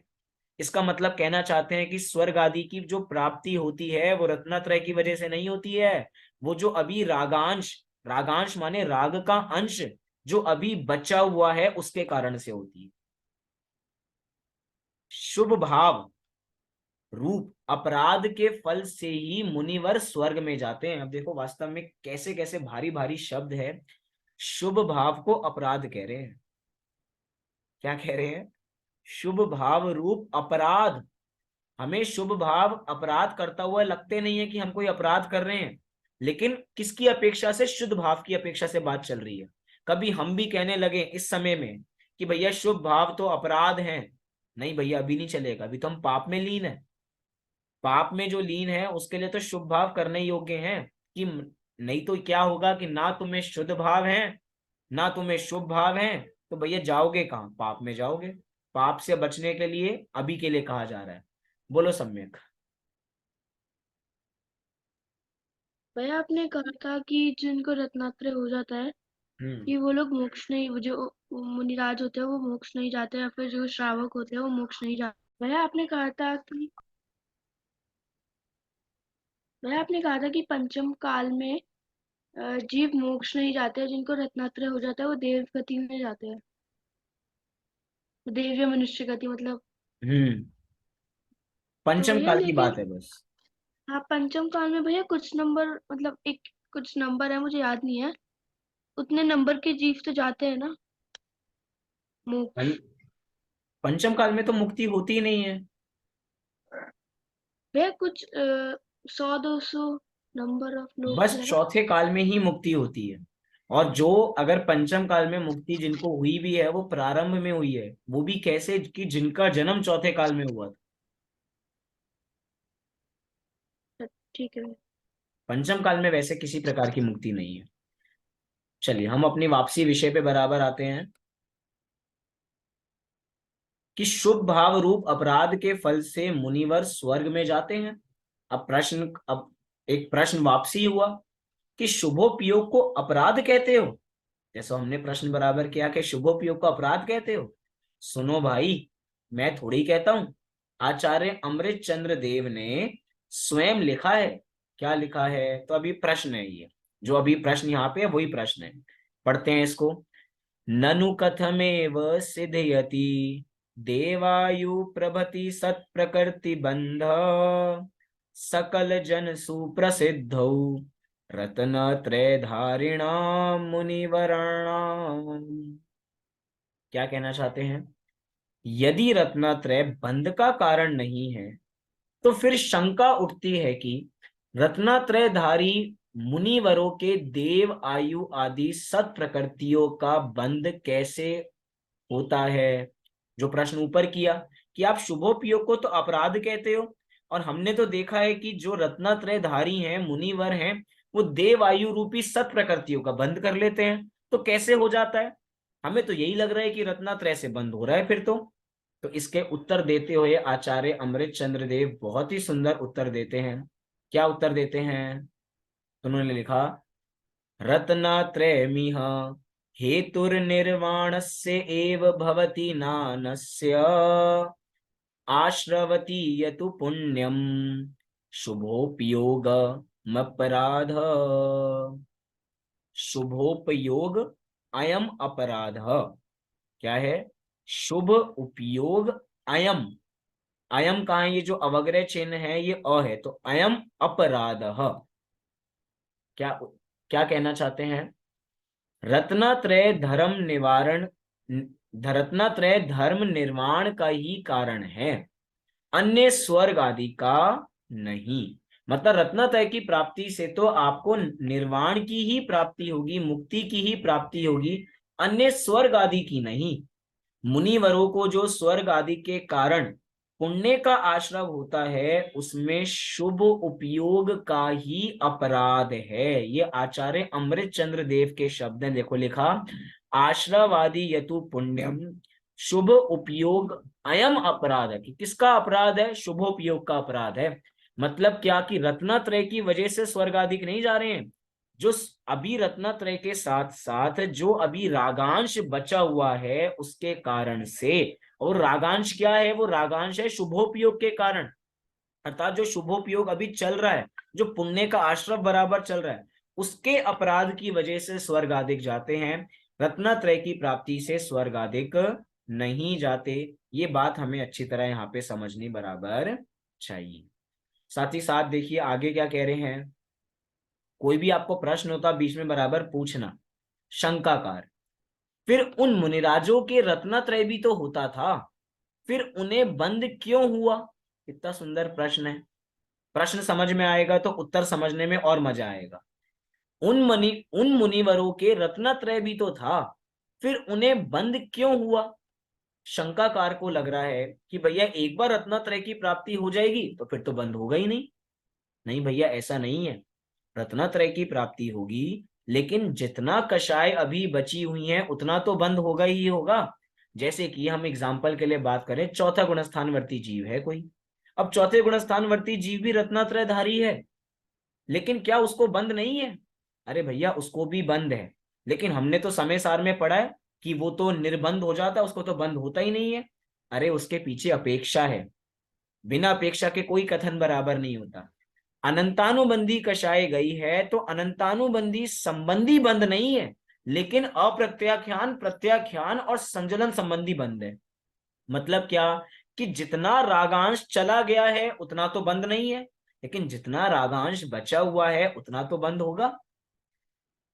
इसका मतलब कहना चाहते हैं कि स्वर्ग आदि की जो प्राप्ति होती है वो रत्नात्रय की वजह से नहीं होती है, वो जो अभी रागांश, रागांश माने राग का अंश जो अभी बचा हुआ है उसके कारण से होती है। शुभ भाव रूप अपराध के फल से ही मुनिवर स्वर्ग में जाते हैं। अब देखो वास्तव में कैसे कैसे भारी भारी शब्द है। शुभ भाव को अपराध कह रहे हैं, क्या कह रहे हैं? शुभ भाव रूप अपराध। हमें शुभ भाव अपराध करता हुआ लगते नहीं है कि हम कोई अपराध कर रहे हैं, लेकिन किसकी अपेक्षा से? शुद्ध भाव की अपेक्षा से बात चल रही है। कभी हम भी कहने लगे इस समय में कि भैया शुभ भाव तो अपराध हैं, नहीं भैया अभी नहीं चलेगा, अभी तो हम पाप में लीन है। पाप में जो लीन है उसके लिए तो शुभ भाव करने योग्य हैं, कि नहीं तो क्या होगा कि ना तुम्हें शुद्ध भाव है ना तुम्हें शुभ भाव है, तो भैया जाओगे कहाँ? पाप में जाओगे। पाप से बचने के लिए अभी के लिए कहा जा रहा है? बोलो सम्यक। भैया आपने कहा था कि जिनको रत्नात्रय हो जाता है हम्म। कि वो लोग मोक्ष नहीं, वो जो मुनिराज होते हैं वो मोक्ष नहीं जाते, या फिर जो श्रावक होते हैं वो मोक्ष नहीं जाते। भैया आपने कहा था कि पंचम काल में जीव मोक्ष नहीं जाते हैं, जिनको रत्नात्रय हो जाता है वो देव गति में जाते हैं, देव या मनुष्य गति मतलब। हम्म। तो पंचम भैया काल की लेकिन, बात है बस। हाँ पंचम काल में भैया कुछ नंबर, मतलब एक कुछ नंबर है मुझे याद नहीं है, उतने नंबर के जीव तो जाते हैं ना मोक्ष। पं, पंचम काल में तो मुक्ति होती ही नहीं है। भैया कुछ 100-200 नंबर ऑफ लोग बस है ना। चौथे काल में ही मुक्ति होती है। और जो अगर पंचम काल में मुक्ति जिनको हुई भी है वो प्रारंभ में हुई है, वो भी कैसे कि जिनका जन्म चौथे काल में हुआ था। ठीक है भैया। पंचम काल में वैसे किसी प्रकार की मुक्ति नहीं है। चलिए हम अपनी वापसी विषय पे बराबर आते हैं कि शुभ भाव रूप अपराध के फल से मुनिवर स्वर्ग में जाते हैं। अब एक प्रश्न वापसी हुआ कि शुभोपयोग को अपराध कहते हो? जैसा हमने प्रश्न बराबर किया कि शुभोपयोग को अपराध कहते हो। सुनो भाई, मैं थोड़ी कहता हूं, आचार्य अमृत चंद्र देव ने स्वयं लिखा है। क्या लिखा है? तो अभी प्रश्न है ये, जो अभी प्रश्न यहाँ पे है वही प्रश्न है। पढ़ते हैं इसको। ननु कथमेव सिद्धयति देवायु प्रभति सत्प्रकृति बंध सकल जन सुप्रसिद्धौ रत्नत्रयधारिणाम मुनिवराणाम। क्या कहना चाहते हैं? यदि रत्नत्रय बंध का कारण नहीं है तो फिर शंका उठती है कि रत्नत्रयधारी मुनिवरों के देव आयु आदि सत प्रकृतियों का बंध कैसे होता है। जो प्रश्न ऊपर किया कि आप शुभोपयोग को तो अपराध कहते हो, और हमने तो देखा है कि जो रत्नत्रयधारी हैं मुनिवर हैं वो देव आयु रूपी सत प्रकृतियों का बंध कर लेते हैं, तो कैसे हो जाता है? हमें तो यही लग रहा है कि रत्नत्रय से बंध हो रहा है फिर तो इसके उत्तर देते हुए आचार्य अमृत चंद्र देव बहुत ही सुंदर उत्तर देते हैं। क्या उत्तर देते हैं? उन्होंने लिखा, रत्नत्रयमिह हेतुर्निर्वाणस्य एव भवति नानस्य आश्रवती यतु पुण्यम शुभोपयोगमपराध। शुभोपयोग अयम अपराध। क्या है? शुभ उपयोग अयम। अयम कहाँ है? ये जो अवग्रह चिन्ह है ये अ है, तो अयम अपराध। क्या क्या कहना चाहते हैं? रत्नत्रय धर्म निवारण, रत्नत्रय धर्म निर्माण का ही कारण है, अन्य स्वर्ग आदि का नहीं। मतलब रत्नत्रय की प्राप्ति से तो आपको निर्वाण की ही प्राप्ति होगी, मुक्ति की ही प्राप्ति होगी, अन्य स्वर्ग आदि की नहीं। मुनिवरों को जो स्वर्ग आदि के कारण पुण्य का आश्रय होता है उसमें शुभ उपयोग का ही अपराध है। ये आचार्य अमृत चंद्र देव के शब्द हैं। देखो लिखा, आश्रवादी यतु पुण्यम शुभ उपयोग अयम अपराध है। कि किसका अपराध है? शुभोपयोग का अपराध है। मतलब क्या कि रत्नत्रय की वजह से स्वर्ग आदि नहीं जा रहे हैं, जो अभी रत्नत्रय के साथ साथ जो अभी रागांश बचा हुआ है उसके कारण से। और रागांश क्या है? वो रागांश है शुभोपयोग के कारण, अर्थात जो शुभोपयोग अभी चल रहा है, जो पुण्य का आश्रव बराबर चल रहा है, उसके अपराध की वजह से स्वर्ग आदिक जाते हैं, रत्नत्रय की प्राप्ति से स्वर्ग आदिक नहीं जाते। ये बात हमें अच्छी तरह यहाँ पे समझनी बराबर चाहिए। साथ ही साथ देखिए आगे क्या कह रहे हैं। कोई भी आपको प्रश्न होता बीच में बराबर पूछना, शंकाकार। फिर उन मुनिराजों के रत्नत्रय भी तो होता था, फिर उन्हें बंद क्यों हुआ? कितना सुंदर प्रश्न है। प्रश्न समझ में आएगा तो उत्तर समझने में और मजा आएगा। उन मुनिवरों के रत्नत्रय भी तो था, फिर उन्हें बंद क्यों हुआ? शंकाकार को लग रहा है कि भैया एक बार रत्नत्रय की प्राप्ति हो जाएगी तो फिर तो बंद होगा ही नहीं। नहीं भैया, ऐसा नहीं है। रत्नत्रय की प्राप्ति होगी, लेकिन जितना कषाय अभी बची हुई है उतना तो बंद होगा ही होगा। जैसे कि हम एग्जाम्पल के लिए बात करें, चौथा गुणस्थानवर्ती जीव है कोई। अब चौथे गुणस्थानवर्ती जीव भी रत्नात्रयधारी है, लेकिन क्या उसको बंद नहीं है? अरे भैया उसको भी बंद है, लेकिन हमने तो समय सार में पढ़ा है कि वो तो निर्बंध हो जाता है, उसको तो बंद होता ही नहीं है। अरे उसके पीछे अपेक्षा है, बिना अपेक्षा के कोई कथन बराबर नहीं होता। अनंतानुबंधी कषाय गई है तो अनंतानुबंधी संबंधी बंद नहीं है, लेकिन अप्रत्याख्यान, प्रत्याख्यान और संजलन संबंधी बंद है। मतलब क्या? कि जितना रागांश चला गया है उतना तो बंद नहीं है, लेकिन जितना रागांश बचा हुआ है उतना तो बंद होगा।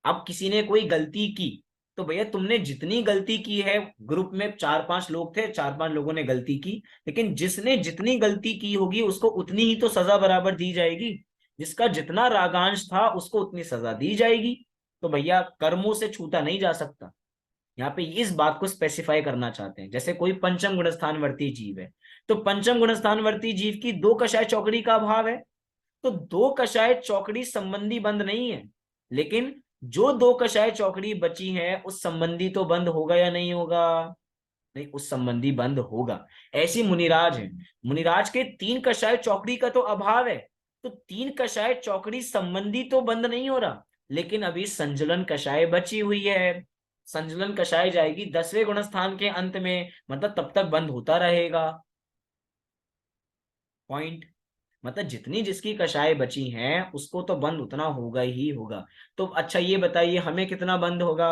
अब किसी ने कोई गलती की, तो भैया तुमने जितनी गलती की है, ग्रुप में 4-5 लोग थे, 4-5 लोगों ने गलती की, लेकिन जिसने जितनी गलती की होगी उसको उतनी ही तो सजा बराबर दी जाएगी। जिसका जितना रागांश था उसको उतनी सजा दी जाएगी। तो भैया कर्मों से छूटा नहीं जा सकता। यहाँ पे इस बात को स्पेसिफाई करना चाहते हैं। जैसे कोई पंचम गुणस्थानवर्ती जीव है, तो पंचम गुणस्थानवर्ती जीव की दो कषाय चौकड़ी का अभाव है, तो दो कषाय चौकड़ी संबंधी बंद नहीं है, लेकिन जो दो कषाय चौकड़ी बची है उस संबंधी तो बंद होगा या नहीं होगा? नहीं, उस संबंधी बंद होगा। ऐसी मुनिराज है, मुनिराज के तीन कषाय चौकड़ी का तो अभाव है, तो तीन कषाय चौकड़ी संबंधी तो बंद नहीं हो रहा, लेकिन अभी संजलन कषाय बची हुई है। संजलन कषाय जाएगी 10वें गुणस्थान के अंत में, मतलब तब तक बंद होता रहेगा। पॉइंट। मतलब जितनी जिसकी कषाय बची हैं उसको तो बंद उतना होगा ही होगा। तो अच्छा ये बताइए हमें कितना बंद होगा?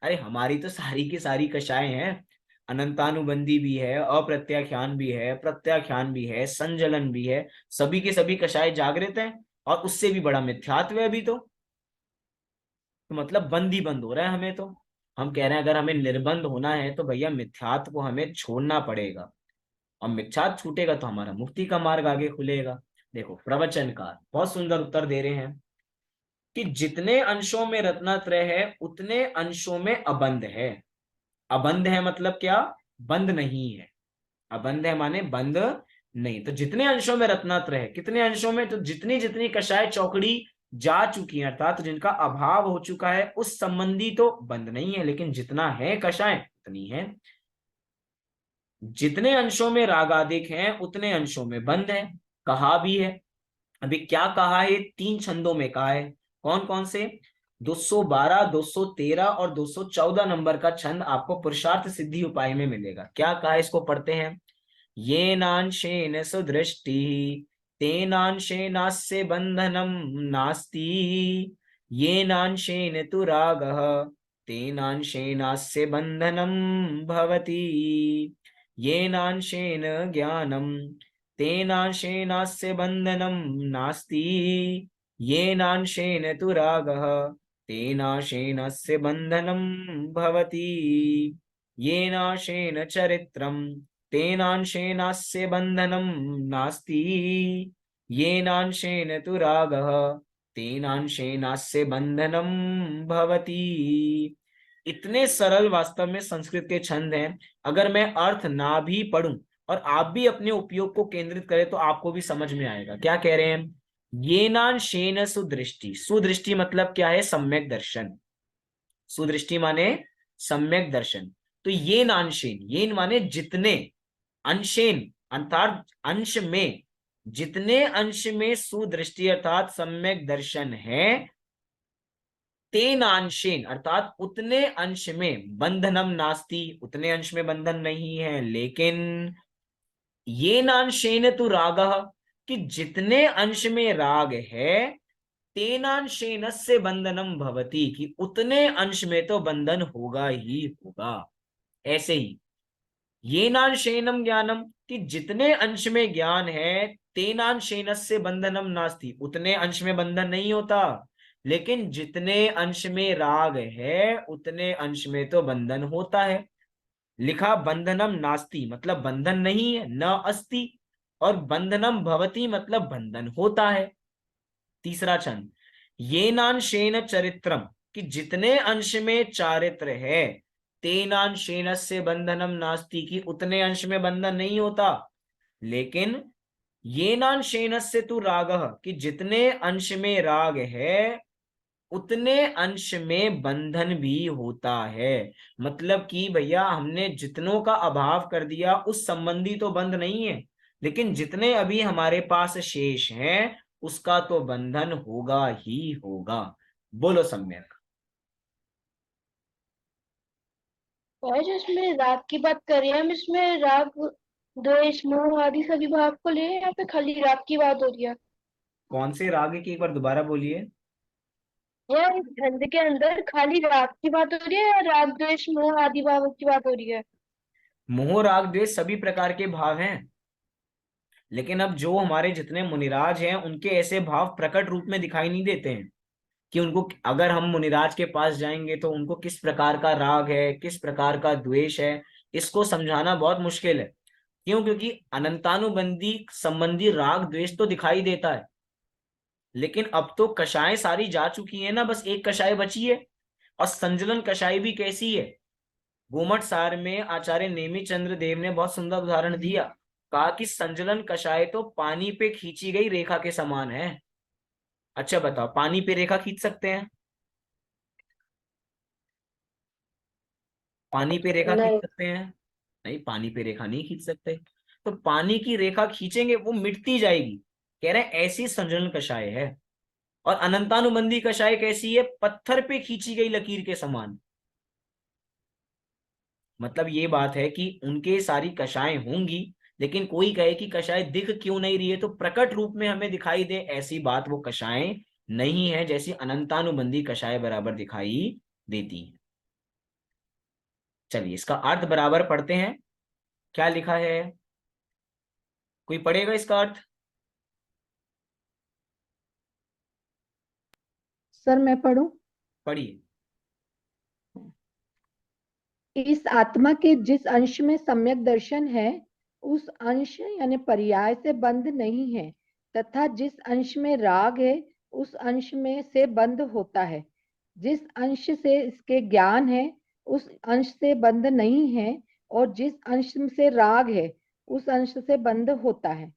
अरे हमारी तो सारी की सारी कषाय हैं, अनंतानुबंधी भी है, अप्रत्याख्यान भी है, प्रत्याख्यान भी है, संजलन भी है, सभी के सभी कषाय जागृत हैं, और उससे भी बड़ा मिथ्यात्व है अभी तो मतलब बंद ही बंद हो रहा है हमें तो। हम कह रहे हैं अगर हमें निर्बंध होना है तो भैया मिथ्यात्व को हमें छोड़ना पड़ेगा, और मिथ्यात्व छूटेगा तो हमारा मुक्ति का मार्ग आगे खुलेगा। देखो प्रवचनकार बहुत सुंदर उत्तर दे रहे हैं कि जितने अंशों में रत्नत्रय है उतने अंशों में अबंध है। अबंध है मतलब क्या? बंद नहीं है। अबंध है माने बंद नहीं। तो जितने अंशों में रत्नत्रय है, कितने अंशों में? तो जितनी जितनी कषाय चौकड़ी जा चुकी है, अर्थात जिनका अभाव हो चुका है, उस संबंधी तो बंद नहीं है, लेकिन जितना है कषाय उतनी है। जितने अंशों में रागाधिक हैं उतने अंशों में बंद है। कहा भी है, अभी क्या कहा है? 3 छंदों में कहा है। कौन कौन से? 212, 213 और 214 नंबर का छंद आपको पुरुषार्थ सिद्धि उपाय में मिलेगा। क्या कहा है, इसको पढ़ते हैं। ये नांशेन सुदृष्टि तेनांशेनास्य बंधनम नास्ति, ये नांशेन तु रागः तेनांशेनास्य बंधनम भवति, ये नांशेन ज्ञानम तेनांशेनास्य बंधनम नास्ति, ये नांशेन तु रागः तेनांशेनस्य बंधनम भवति, ये नांशेन चरित्रम तेनांशेनास्य बंधनम नास्ति, येनांशेन तु रागः तेनांशेनास्य बंधनम भवति। इतने सरल वास्तव में संस्कृत के छंद हैं। अगर मैं अर्थ ना भी पढ़ूं और आप भी अपने उपयोग को केंद्रित करें तो आपको भी समझ में आएगा। क्या कह रहे हैं? येनांशेन सुदृष्टि। सुदृष्टि मतलब क्या है? सम्यक दर्शन। सुदृष्टि माने सम्यक दर्शन। तो ये नांशेन, ये माने जितने, अंशेन अर्थात अंश में, जितने अंश में सुदृष्टि अर्थात सम्यक दर्शन है, तेनांशेन अर्थात उतने अंश में बंधनम नास्ति, उतने अंश में बंधन नहीं है, लेकिन ये नांशेन तु रागः कि जितने अंश में राग है, तेनांशेन से बंधनम भवति कि उतने अंश में तो बंधन होगा ही होगा। ऐसे ही ये नांशेनम ज्ञानम कि जितने अंश में ज्ञान है, तेनांशेन से बंधनम नास्ति उतने अंश में बंधन नहीं होता, लेकिन जितने अंश में राग है उतने अंश में तो बंधन होता है। लिखा बंधनम नास्ति मतलब बंधन नहीं है, न अस्ति, और बंधनम भवति मतलब बंधन होता है। तीसरा छंद, ये नांशेन चरित्रम कि जितने अंश में चारित्र है, तेनांशेन से बंधनम नास्ति कि उतने अंश में बंधन नहीं होता, लेकिन ये नांशेन से तु रागः कि जितने अंश में राग है उतने अंश में बंधन भी होता है। मतलब कि भैया हमने जितनों का अभाव कर दिया उस संबंधी तो बंध नहीं है, लेकिन जितने अभी हमारे पास शेष हैं उसका तो बंधन होगा ही होगा। बोलो सम्यक। और जो इसमें राग की बात कर रहे हैं हम, इसमें राग द्वेष मोह आदि सभी भाव को ले या फिर खाली राग की बात हो रही है? कौन से राग की, एक बार दोबारा बोलिए। या इस छंद के अंदर खाली राग की बात हो रही है या राग द्वेष मोह आदि भावों की बात हो रही है? मोह राग द्वेष सभी प्रकार के भाव हैं, लेकिन अब जो हमारे जितने मुनिराज हैं उनके ऐसे भाव प्रकट रूप में दिखाई नहीं देते हैं कि उनको, अगर हम मुनिराज के पास जाएंगे तो उनको किस प्रकार का राग है, किस प्रकार का द्वेष है, इसको समझाना बहुत मुश्किल है। क्यों? क्योंकि अनंतानुबंधी संबंधी राग द्वेष तो दिखाई देता है, लेकिन अब तो कषाएं सारी जा चुकी है ना, बस एक कषाय बची है। और संजलन कषाय भी कैसी है? गोमट सार में आचार्य नेमि चंद्र देव ने बहुत सुंदर उदाहरण दिया। कहा कि संजलन कषाय तो पानी पे खींची गई रेखा के समान है। अच्छा बताओ, पानी पे रेखा खींच सकते हैं? पानी पे रेखा खींच नहीं। सकते हैं? नहीं, पानी पे रेखा नहीं खींच सकते। तो पानी की रेखा खींचेंगे वो मिटती जाएगी। कह रहे हैं ऐसी संजलन कषाय है। और अनंतानुबंधी कषाय कैसी है? पत्थर पे खींची गई लकीर के समान। मतलब ये बात है कि उनके सारी कषाएं होंगी, लेकिन कोई कहे कि कषाय दिख क्यों नहीं रही है, तो प्रकट रूप में हमें दिखाई दे ऐसी बात वो कषाएं नहीं है, जैसी अनंतानुबंधी कषाय बराबर दिखाई देती है। चलिए इसका अर्थ बराबर पढ़ते हैं। क्या लिखा है? कोई पढ़ेगा इसका अर्थ? सर मैं पढ़ूं? पढ़िए। इस आत्मा के जिस अंश में सम्यक दर्शन है उस अंश यानी पर्याय से बंध नहीं है, तथा जिस अंश में राग है उस अंश में से बंध होता है। जिस अंश से इसके ज्ञान है उस अंश से बंध नहीं है, और जिस अंश से राग है उस अंश से बंध होता है।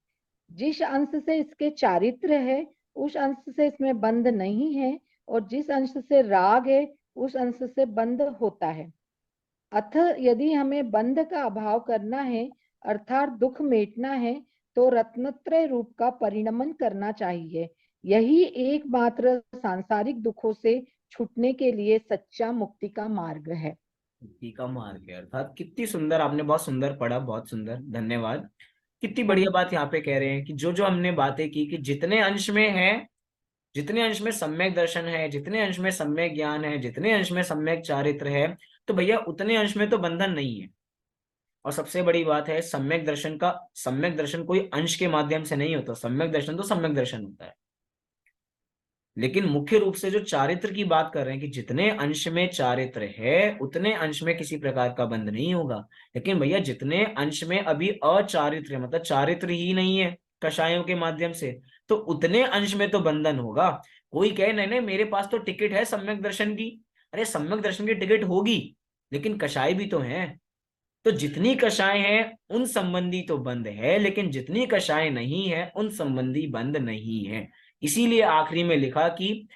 जिस अंश से इसके चारित्र है उस अंश से इसमें बंध नहीं है, और जिस अंश से राग है उस अंश से बंध होता है। अथ यदि हमें बंध का अभाव करना है अर्थात दुख मेटना है, तो रत्नत्रय रूप का परिणमन करना चाहिए। यही एकमात्र सांसारिक दुखों से छूटने के लिए सच्चा मुक्ति का मार्ग है। मुक्ति का मार्ग है, अर्थात कितनी सुंदर, आपने बहुत सुंदर पढ़ा, बहुत सुंदर, धन्यवाद। कितनी बढ़िया बात यहाँ पे कह रहे हैं कि जो जो हमने बातें की कि जितने अंश में है, जितने अंश में सम्यक दर्शन है, जितने अंश में सम्यक ज्ञान है, जितने अंश में सम्यक चारित्र है, तो भैया उतने अंश में तो बंधन नहीं है। और सबसे बड़ी बात है, सम्यक दर्शन कोई अंश के माध्यम से नहीं होता। सम्यक दर्शन तो सम्यक दर्शन होता है। लेकिन मुख्य रूप से जो चारित्र की बात कर रहे हैं कि जितने अंश में चारित्र है उतने अंश में किसी प्रकार का बंध नहीं होगा। लेकिन भैया जितने अंश में अभी अचारित्र है, मतलब चारित्र ही नहीं है कषायों के माध्यम से, तो उतने अंश में तो बंधन होगा। कोई कहे नहीं नहीं मेरे पास तो टिकट है सम्यक दर्शन की। अरे सम्यक दर्शन की टिकट होगी, लेकिन कषाय भी तो हैं। तो जितनी कषाय हैं उन संबंधी तो बंद है, लेकिन जितनी कषाय नहीं है उन संबंधी बंद नहीं है। इसीलिए आखिरी में लिखा कि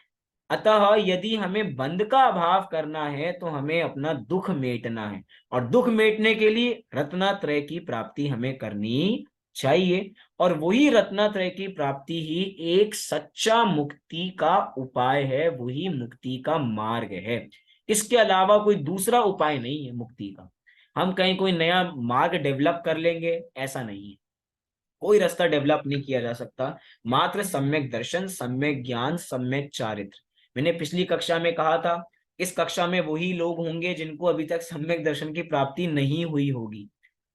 अतः यदि हमें बंध का अभाव करना है तो हमें अपना दुख मेटना है, और दुख मेटने के लिए रत्नात्रय की प्राप्ति हमें करनी चाहिए। और वही रत्नात्रय की प्राप्ति ही एक सच्चा मुक्ति का उपाय है, वही मुक्ति का मार्ग है। इसके अलावा कोई दूसरा उपाय नहीं है मुक्ति का। हम कहीं कोई नया मार्ग डेवलप कर लेंगे, ऐसा नहीं है। कोई रास्ता डेवलप नहीं किया जा सकता। मात्र सम्यक दर्शन, सम्यक ज्ञान, सम्यक चारित्र। मैंने पिछली कक्षा में कहा था, इस कक्षा में वही लोग होंगे जिनको अभी तक सम्यक दर्शन की प्राप्ति नहीं हुई होगी।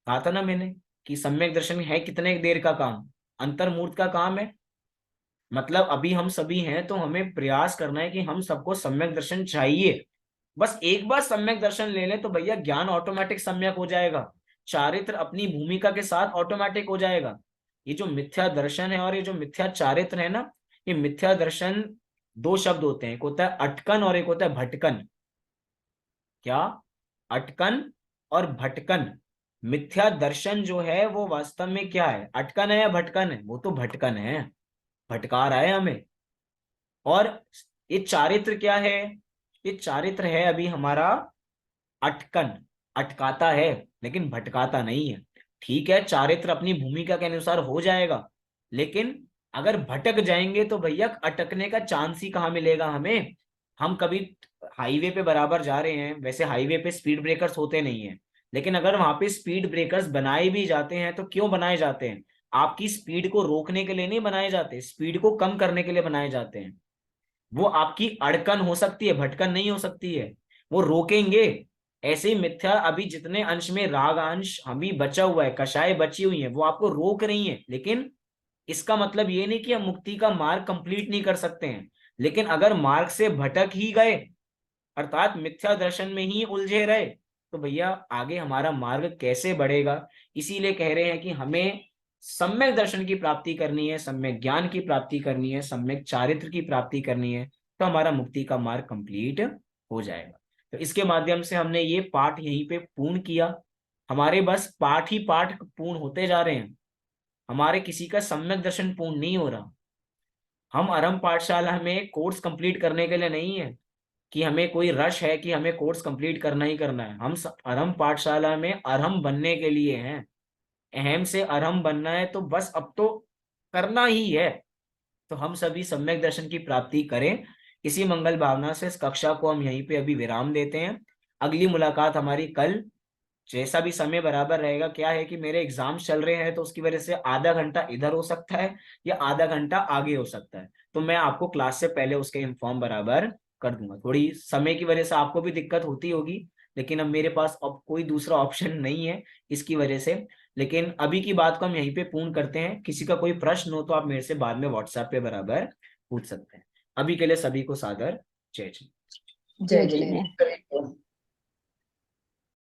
कहा था ना मैंने कि सम्यक दर्शन है कितने देर का काम? अंतर्मूर्त का काम है। मतलब अभी हम सभी हैं तो हमें प्रयास करना है कि हम सबको सम्यक दर्शन चाहिए। बस एक बार सम्यक दर्शन ले लें तो भैया ज्ञान ऑटोमेटिक सम्यक हो जाएगा, चारित्र अपनी भूमिका के साथ ऑटोमेटिक हो जाएगा। ये जो मिथ्या दर्शन है और ये जो मिथ्या चारित्र है ना, ये मिथ्या दर्शन दो शब्द होते हैं, एक होता है अटकन और एक होता है भटकन। क्या? अटकन और भटकन। मिथ्या दर्शन जो है वो वास्तव में क्या है? अटकन है या भटकन है? वो तो भटकन है, भटका रहा है हमें। और ये चारित्र क्या है? ये चारित्र है अभी हमारा अटकन, अटकाता है लेकिन भटकाता नहीं है। ठीक है, चारित्र अपनी भूमिका के अनुसार हो जाएगा, लेकिन अगर भटक जाएंगे तो भैया अटकने का चांस ही कहाँ मिलेगा हमें। हम कभी हाईवे पे बराबर जा रहे हैं, वैसे हाईवे पे स्पीड ब्रेकर्स होते नहीं है, लेकिन अगर वहां पे स्पीड ब्रेकर्स बनाए भी जाते हैं तो क्यों बनाए जाते हैं? आपकी स्पीड को रोकने के लिए नहीं बनाए जाते, स्पीड को कम करने के लिए बनाए जाते हैं। वो आपकी अड़कन हो सकती है, भटकन नहीं हो सकती है, वो रोकेंगे। ऐसे ही मिथ्या अभी जितने अंश में राग अंश अभी बचा हुआ है, कषाय बची हुई है, वो आपको रोक रही है, लेकिन इसका मतलब ये नहीं कि हम मुक्ति का मार्ग कंप्लीट नहीं कर सकते हैं। लेकिन अगर मार्ग से भटक ही गए, अर्थात मिथ्या दर्शन में ही उलझे रहे, तो भैया आगे हमारा मार्ग कैसे बढ़ेगा? इसीलिए कह रहे हैं कि हमें सम्यक दर्शन की प्राप्ति करनी है, सम्यक ज्ञान की प्राप्ति करनी है, सम्यक चारित्र की प्राप्ति करनी है, तो हमारा मुक्ति का मार्ग कंप्लीट हो जाएगा। तो इसके माध्यम से हमने ये पाठ यहीं पे पूर्ण किया। हमारे बस पाठ ही पाठ पूर्ण होते जा रहे हैं, हमारे किसी का सम्यक दर्शन पूर्ण नहीं हो रहा। हम आरंभ पाठशाला में कोर्स कंप्लीट करने के लिए नहीं है कि हमें कोई रश है कि हमें कोर्स कंप्लीट करना ही करना है। हम आरंभ पाठशाला में अरहम बनने के लिए हैं। अहम से अरहम बनना है तो बस अब तो करना ही है। तो हम सभी सम्यक दर्शन की प्राप्ति करें। इसी मंगल भावना से इस कक्षा को हम यहीं पे अभी विराम देते हैं। अगली मुलाकात हमारी कल, जैसा भी समय बराबर रहेगा। क्या है कि मेरे एग्जाम्स चल रहे हैं तो उसकी वजह से आधा घंटा इधर हो सकता है या आधा घंटा आगे हो सकता है, तो मैं आपको क्लास से पहले उसके इन्फॉर्म बराबर कर दूंगा। थोड़ी समय की वजह से आपको भी दिक्कत होती होगी, लेकिन अब मेरे पास अब कोई दूसरा ऑप्शन नहीं है इसकी वजह से। लेकिन अभी की बात को हम यहीं पे पूर्ण करते हैं। किसी का कोई प्रश्न हो तो आप मेरे से बाद में व्हाट्सएप पे बराबर पूछ सकते हैं। अभी के लिए सभी को सादर जय जय। जय जिनेन्द्र।